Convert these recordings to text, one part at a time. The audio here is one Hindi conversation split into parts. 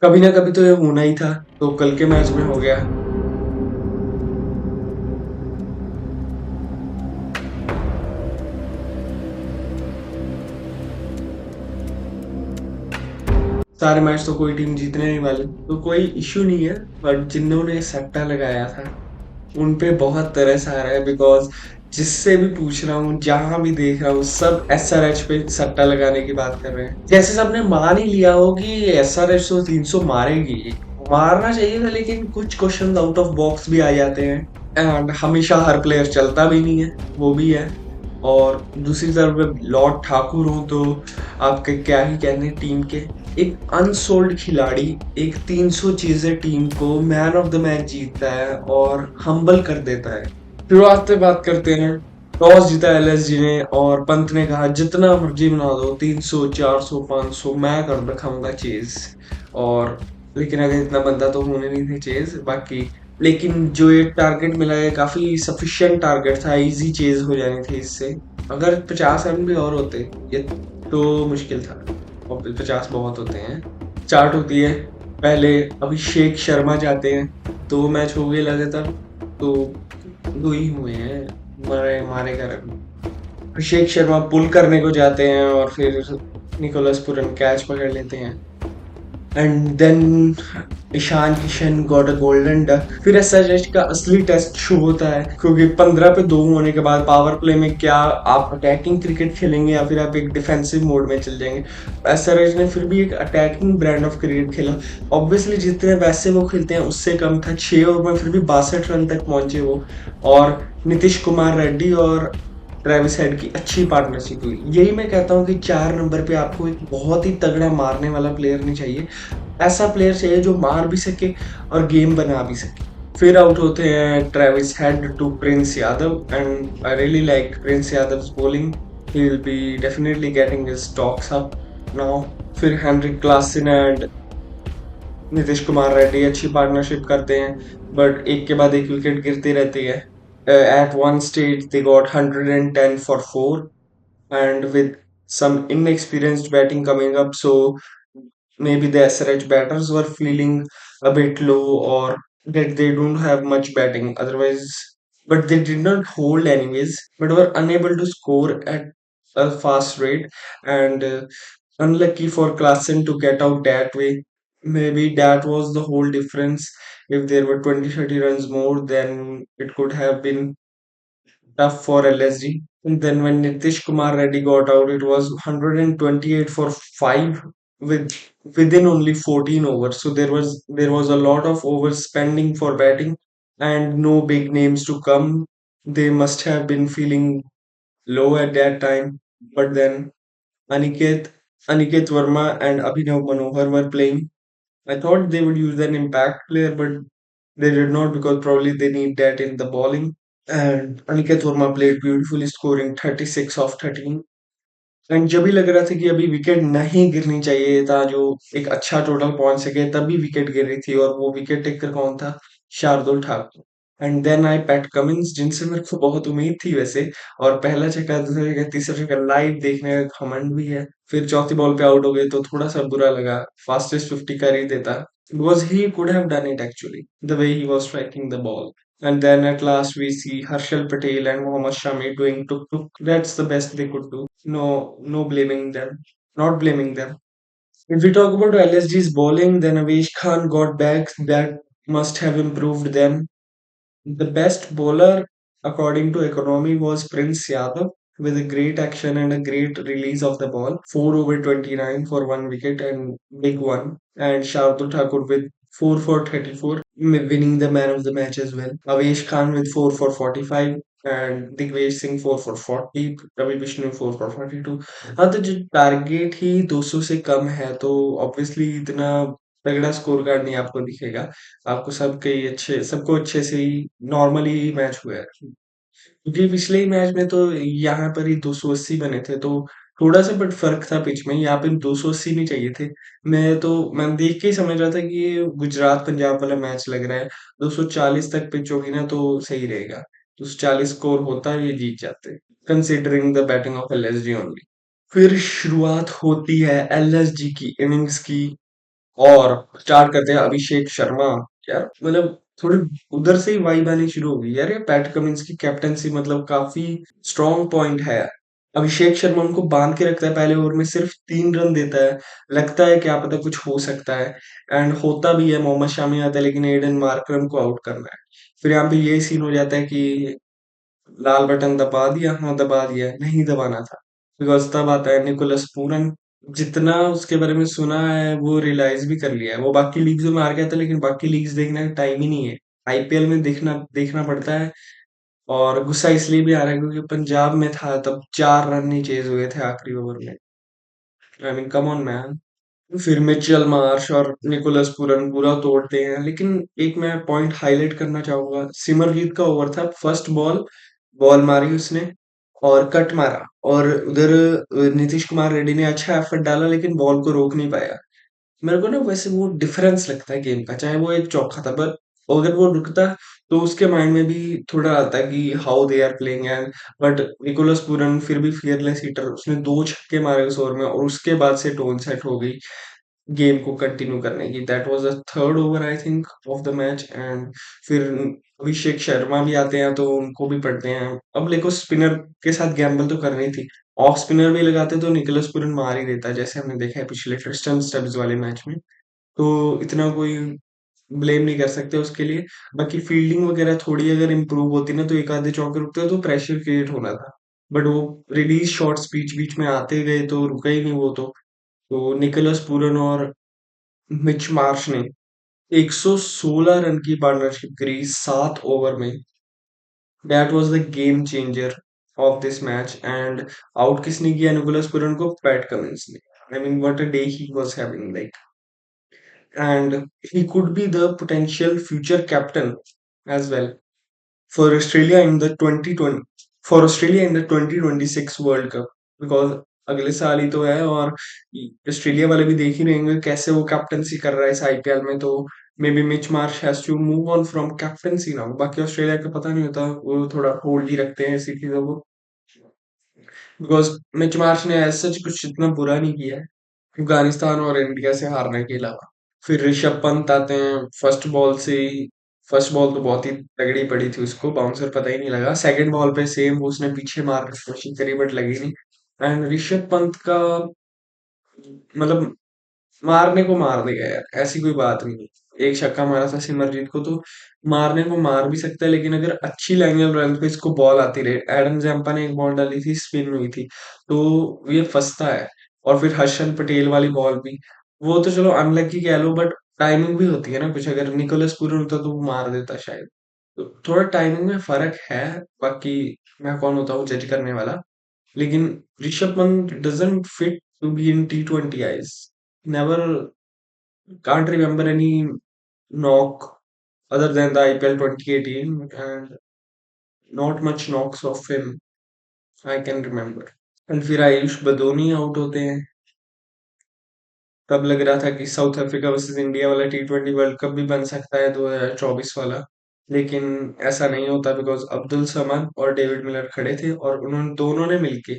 कभी ना कभी तो ये होना ही था, तो कल के मैच में हो गया। सारे मैच तो कोई टीम जीतने नहीं वाली, तो कोई इश्यू नहीं है। बट जिन्होंने सट्टा लगाया था उन पे बहुत तरस आ रहा है, बिकॉज जिससे भी पूछ रहा हूँ, जहां भी देख रहा हूँ, सब एसआरएच पे सट्टा लगाने की बात कर रहे हैं, जैसे सबने मान ही लिया हो कि एसआरएच तो 300 मारेगी। मारना चाहिए था, लेकिन कुछ क्वेश्चन आउट ऑफ बॉक्स भी आ जाते हैं, एंड हमेशा हर प्लेयर चलता भी नहीं है, वो भी है। और दूसरी तरफ लॉर्ड ठाकुर हो तो आपके क्या ही कहने टीम के, एक अनसोल्ड खिलाड़ी, एक 300 चीजें टीम को मैन ऑफ द मैच जीतता है और हम्बल कर देता है। शुरुआत से बात करते हैं। टॉस जीता एलएसजी ने और पंत ने कहा जितना मर्जी बना दो, 300 400 500 मैं कर रखाऊंगा चेज। और लेकिन अगर इतना बंदा तो होने नहीं थे चेज बाकी। लेकिन जो ये टारगेट मिला है काफी सफिशिएंट टारगेट था, इजी चेज हो जानी थी इससे। अगर 50 रन भी और होते ये तो मुश्किल था, और 50 बहुत होते हैं। स्टार्ट होती है, पहले अभिषेक शर्मा जाते हैं। दो मैच हो गए लगातार, तो दो ही हुए हैं मारे मारे का रन। अभिषेक शर्मा पुल करने को जाते हैं और फिर निकोलस पुरन कैच पकड़ लेते हैं। And then Ishan Kishan got a golden duck. फिर एसआरएच का असली टेस्ट शुरू होता है, क्योंकि 15 पे 2 होने के बाद पावर प्ले में क्या आप अटैकिंग क्रिकेट खेलेंगे या फिर आप एक डिफेंसिव मोड में चल जाएंगे। एसआरएच ने फिर भी एक अटैकिंग ब्रांड ऑफ क्रिकेट खेला। ऑब्वियसली जितने वैसे वो खेलते हैं उससे कम था, 6 ओवर में फिर भी 62 रन तक पहुंचे वो। और नीतीश कुमार रेड्डी और ट्रेविस हेड की अच्छी पार्टनरशिप हुई। यही मैं कहता हूँ कि 4 नंबर पे आपको एक बहुत ही तगड़ा मारने वाला प्लेयर नहीं चाहिए, ऐसा प्लेयर चाहिए जो मार भी सके और गेम बना भी सके। फिर आउट होते हैं Travis Head to Prince Yadav, and I really like Prince Yadav's bowling. He will be definitely getting his stocks up now. फिर Heinrich Klaasen and Nitish Kumar Reddy अच्छी पार्टनरशिप करते हैं, बट एक के बाद एक विकेट गिरती रहती है। At one stage they got 110 for 4, and with some inexperienced batting coming up, so maybe the SRH batters were feeling a bit low, or that they don't have much batting otherwise, but they did not hold anyways, but were unable to score at a fast rate. And unlucky for Klassen to get out that way. Maybe that was the whole difference. If there were 20-30 runs more, then it could have been tough for LSG. And then when Nitish Kumar Reddy got out, it was 128 for 5 with within only 14 overs. So there was a lot of overspending for batting and no big names to come. They must have been feeling low at that time. But then Aniket Aniket Verma and Abhinav Manohar were playing. I thought they would use an impact player, but they did not, because probably they need that in the bowling. And Aniket Verma played beautifully, scoring 36 of 13. And जब भी लग रहा था कि अभी विकेट नहीं गिरनी चाहिए था, जो एक अच्छा टोटल पहुंच सके, तभी विकेट गिर रही थी, और वो विकेट टेकर कौन था? Shardul Thakur. And then I Pat Cummins, जिनसे मेरे को बहुत उम्मीद थी वैसे। और पहला छक्का, दूसरा छक्का, तीसरा छक्का लाइव देखने का घमंड भी है। फिर चौथी बॉल पे आउट हो गए तो थोड़ा सा बुरा लगा, फास्टेस्ट 50 कर ही देता, because he could have done it actually, the way he was striking the ball. And then at last we see Harshal Patel and Mohammad Shami doing tuk tuk. That's the best they could do. No, no blaming them. Not blaming them. If we talk about LSG's bowling, then Avesh Khan got back. That must have improved them. The best bowler, according to economy, was Prince Yadav with a great action and a great release of the ball. 4 over 29 for 1 wicket and big one. And Shardul Thakur with 4 for 34, winning the man of the match as well. Avesh Khan with 4 for 45 and Digvesh Singh 4 for 40, Ravi Vishnu 4 for 42। हाँ, तो जो टारगेट ही 200 से कम है तो ऑब्वियसली इतना तगड़ा स्कोर कार्ड नहीं आपको दिखेगा। आपको सबको अच्छे से ही नॉर्मली मैच हुआ है, क्योंकि पिछले ही मैच में तो यहाँ पर ही 280 बने थे, तो थोड़ा सा बट फर्क था पिच में, यहाँ पे 280 नहीं चाहिए थे। मैं देख के ही समझ रहा था कि ये गुजरात पंजाब वाला मैच लग रहा है। 240 तक पिच होगी ना तो सही रहेगा, 240 स्कोर होता ये जीत जाते, considering the batting of LSG only. फिर शुरुआत होती है एलएसजी की इनिंग्स की। और स्टार्ट करते हैं अभिषेक शर्मा। यार मतलब थोड़ी उधर से ही वाइब आनी शुरू हो गई यार, ये पैट कमिंस की कैप्टनसी मतलब काफी स्ट्रॉन्ग पॉइंट है। अभिषेक शर्मा उनको बांध के रखता है, पहले ओवर में सिर्फ 3 रन देता है, लगता है क्या पता कुछ हो सकता है, एंड होता भी है। मोहम्मद शामी आता है लेकिन एडन मार्करम को आउट करना है। फिर यहाँ पे ये सीन हो जाता है कि लाल बटन दबा दिया, हाँ दबा दिया, नहीं दबाना था। बिकॉज तब आता है निकोलस पूरन। जितना उसके बारे में सुना है वो रियलाइज भी कर लिया है, वो बाकी लीग्स में हार गया था लेकिन बाकी लीग्स देखने का टाइम ही नहीं है। आईपीएल में देखना देखना पड़ता है। और गुस्सा इसलिए भी आ रहा है क्योंकि पंजाब में था तब 4 रन नहीं चेज हुए थे आखिरी ओवर में। I mean come on man. फिर मिचेल मार्श और निकोलस पूरन पूरा तोड़ते हैं, लेकिन एक मैं पॉइंट हाईलाइट करना चाहूंगा। सिमरजीत का ओवर था, फर्स्ट बॉल बॉल मारी उसने और कट मारा, और उधर नीतीश कुमार रेड्डी ने अच्छा एफर्ट डाला लेकिन बॉल को रोक नहीं पाया। मेरे को ना वैसे वो डिफरेंस लगता है गेम का, चाहे वो एक चौका था पर अगर वो रुकता तो उसके माइंड में भी थोड़ा आता है कि how they are playing. And but Nicholas Pooran फिर भी फियरलेस हिटर, उसने 2 छक्के मारे उस ओवर में और उसके बाद से टोन सेट हो गई गेम को कंटिन्यू करने की। That was the third over I think of the match. And फिर अभिषेक शर्मा भी आते हैं तो उनको भी पढ़ते हैं। अब देखो स्पिनर के साथ गैम्बल तो करनी थी, ऑफ स्पिनर भी लगाते तो निकोलस पूरन मार ही देता, जैसे हमने देखा है पिछले क्रिस्टन स्टब्स वाले मैच में। तो इतना कोई ब्लेम नहीं कर सकते उसके लिए। बाकी फील्डिंग वगैरह थोड़ी अगर इम्प्रूव होती ना तो एक आधे चौके रुकते तो प्रेशर क्रिएट होना था। बट वो रिलीज शॉट्स बीच बीच में आते गए तो रुका ही नहीं वो तो निकोलस पूरन और मिच मार्श ने 116 रन की पार्टनरशिप करी 7 ओवर में। That was the game changer of this match. And out किसने किया निकोलस पूरन को? पैट कमिंस ने। I mean what a day he was having like. And he could be the potential future captain as well for Australia in the 2020 for Australia in the 2026 World Cup, because अगले साल ही तो है। और ऑस्ट्रेलिया वाले भी देख ही रहेंगे कैसे वो कैप्टनसी कर रहा है इस आईपीएल में। तो may be Mitch Marsh has to move on from captaincy now. बाकी ऑस्ट्रेलिया का पता नहीं होता, वो थोड़ा होल्ड ही रखते हैं ऐसी चीजों को, बिकॉज मिच मार्श ने ऐसा कुछ इतना बुरा नहीं किया है अफगानिस्तान और इंडिया से हारने के अलावा। फिर ऋषभ पंत आते हैं फर्स्ट बॉल से ही। फर्स्ट बॉल तो बहुत ही तगड़ी पड़ी थी उसको, बाउंसर पता ही नहीं लगा। सेकंड बॉल पे सेम उसने पीछे मारने की कोशिश करी बट लगी नहीं। एंड ऋषभ पंत का मतलब मारने को मार देगा यार, ऐसी कोई बात नहीं है। एक छक्का मारा था सिमरजीत को तो मारने को मार भी सकता है, लेकिन अगर अच्छी लाइनल रन पे इसको बॉल आती रहे। एडम जैम्पा ने एक बॉल डाली थी, स्पिन हुई थी, तो ये फंसता है। और फिर हर्षल पटेल वाली बॉल भी, वो तो चलो अनलकी कह लो बट टाइमिंग भी होती है ना कुछ। अगर निकोलस पूरन होता तो वो मार देता शायद। तो थोड़ा टाइमिंग में फर्क है। बाकी मैं कौन होता हूँ जज करने वाला। लेकिन Rishabh Pant doesn't fit to be in T20 Is. Never, can't remember any knock other than the IPL 2018, and not much knocks of him I can remember. And फिर आयुष बदोनी आउट होते हैं। तब लग रहा था कि साउथ अफ्रीका वर्सेस इंडिया वाला T20 वर्ल्ड कप भी बन सकता है 2024 वाला, लेकिन ऐसा नहीं होता बिकॉज अब्दुल समद और डेविड मिलर खड़े थे और उन्होंने दोनों ने मिलके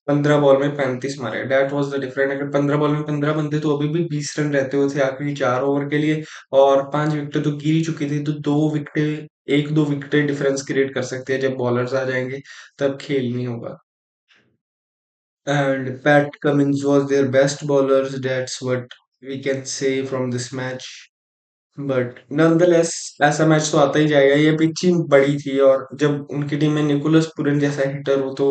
15 बॉल में 35 मारे। That was the different. अगर 15 बॉल में 15 बनते तो अभी भी 20 रन रहते हुए थे आखिरी 4 ओवर के लिए। और 5 विकेटें तो गिर ही चुकी थी, तो 2 विकेटें, 1-2 विकेटें डिफरेंस क्रिएट कर सकते हैं जब बॉलर्स आ जाएंगे, तब खेल नहीं होगा। And Pat Cummins was their best bowlers. That's what we can say from this match. But nonetheless ऐसा मैच तो आता ही जाएगा। ये पिच ही बड़ी थी और जब उनकी टीम में निकोलस पूरन जैसा हिटर हो तो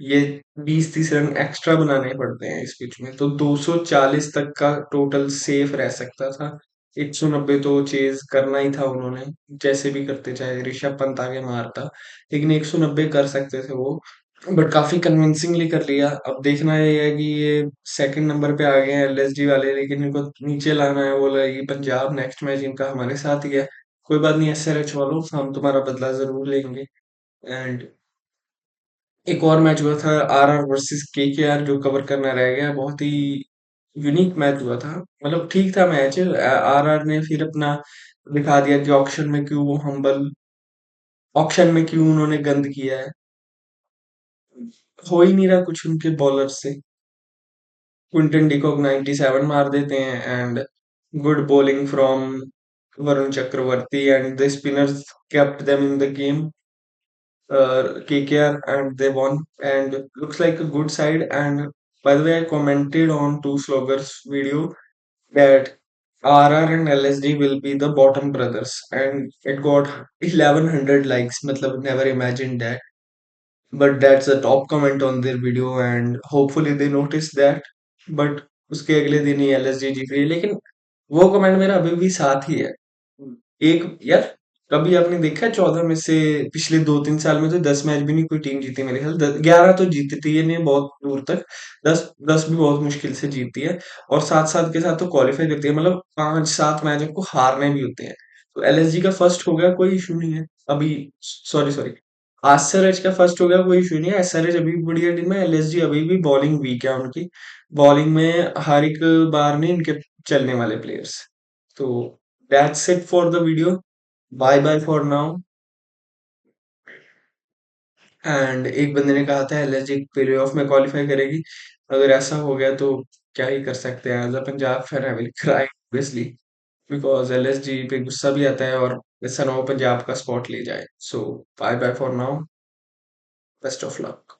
ये 20-30 रन एक्स्ट्रा बनाने पड़ते हैं इस पिच में। तो 240 तक का टोटल सेफ रह सकता था। 190 तो चेज करना ही था उन्होंने, जैसे भी करते, चाहे ऋषभ पंत आगे मारता, लेकिन 190 कर सकते थे वो। बट काफी कन्विंसिंगली कर लिया। अब देखना ये है कि ये सेकंड नंबर पे आ गए हैं एलएसजी वाले, लेकिन इनको नीचे लाना है। वो लगेगी पंजाब, नेक्स्ट मैच इनका हमारे साथ ही है। कोई बात नहीं, एसआरएच वालों, हम तुम्हारा बदला जरूर लेंगे। एंड एक और मैच हुआ था आरआर वर्सेस केकेआर, जो कवर करना रह गया। बहुत ही यूनिक मैच हुआ था, मतलब ठीक था मैच। आरआर ने फिर अपना दिखा दिया कि ऑक्शन में क्यों वो हम्बल, ऑक्शन में क्यों उन्होंने गंद किया है। हो ही नहीं रहा कुछ उनके बॉलर से। क्विंटन डिकॉक 97 मार देते हैं। And Good bowling from Varun Chakravarti, and the spinners kept them in the game. KKR, and they won. And looks like a good side. And by the way, I commented on two sloggers video that RR and LSG will be the bottom brothers, and it got 1100 likes. Matlab, never imagined that. But that's the top comment on their video, and hopefully they notice that. But उसके अगले दिन ही LSG जीत गई, लेकिन वो कमेंट मेरा अभी भी साथ ही है। एक यार, कभी आपने देखा है 14 में से पिछले 2-3 साल में तो 10 मैच भी नहीं कोई टीम जीती मेरे ख्याल, 11 तो जीतती है नहीं बहुत दूर तक, 10 भी बहुत मुश्किल से जीतती है, और साथ साथ के साथ तो क्वालिफाई करती है, मतलब 5-7 मैच आपको हारने भी होते हैं। तो एलएसजी का फर्स्ट हो गया, कोई इशू नहीं है अभी। सॉरी सॉरी, आरएच का फर्स्ट हो गया, कोई इशू नहीं है। एसआरएच अभी भी बढ़िया टीम है, एलएसजी अभी भी बॉलिंग वीक है उनकी। बॉलिंग में हर एक बार नहीं इनके चलने वाले प्लेयर्स। तो that's it for the video. Bye bye for now. And एक बंदे ने कहा था एलएसजी प्ले ऑफ में क्वालिफाई करेगी। अगर ऐसा हो गया तो क्या ही कर सकते हैं, as a Punjab fan I will cry obviously, because LSG पे गुस्सा भी आता है, और ऐसा ना हो पंजाब का स्पॉट ले जाए। So bye bye for now, best of luck.